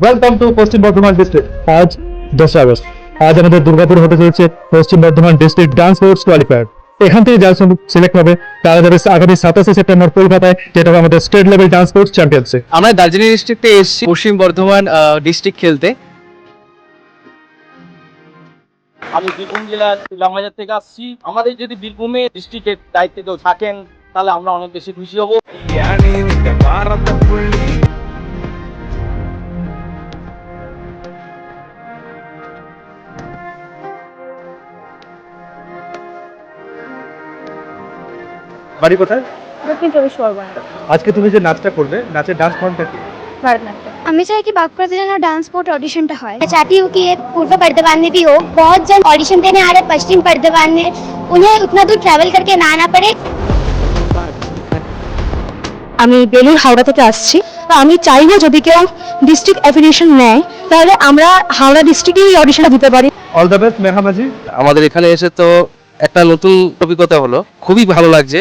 Welcome to Paschim Bardhaman district. আজ 10 August. আজ আমাদের দুর্গাপুর হতে চলেছে পশ্চিম Bardhaman district dance sports qualifier. এখান থেকে যারা সিলেক্ট হবে তারা যাবে আগামী 27 সেপ্টেম্বর কলকাতায়, যেটা হবে আমাদের state level dance sports championship. আমরা দার্জিলিং ডিস্ট্রিক্টে এসেছি পশ্চিম বর্ধমান ডিস্ট্রিক্ট খেলতে। আমি বীরভূম জেলার ইলামবাজার থেকে আসছি। আমাদের যদি বীরভূমে ডিস্ট্রিক্টের দায়িত্বে কেউ থাকেন তাহলে আমরা অনেক বেশি খুশি হব। বাড়ি কোথায়? দক্ষিণ চব্বিশ পরগনা, আজকে তুমি যে নাচটা করবে, নাচের ডান্স ফর্মটা কি? भरतनाट्यम। আমি চাই कि बागपत जिला डांस स्पोर्ट ऑडिशन হয়। मैं चाहती हूँ कि ये पूर्व बर्धमान में भी हो। बहुत जन ऑडिशन देने आ रहे पश्चिम बर्धमान में, उन्हें उतना दूर ट्रैवल करके ना आना पड़े। আমি বেলুর হাওড়া থেকে আসছি। তো আমি চাইবো যদি কেউ ডিস্ট্রিক্ট অ্যাফিলিয়েশন নেয় তাহলে আমরা হাওড়া ডিস্ট্রিক্টেই অডিশনটা দিতে পারি। অল দ্য বেস্ট মেঘা মাঝি। আমাদের এখানে এসে তো একটা নতুন অভিজ্ঞতা হলো, খুবই ভালো লাগছে।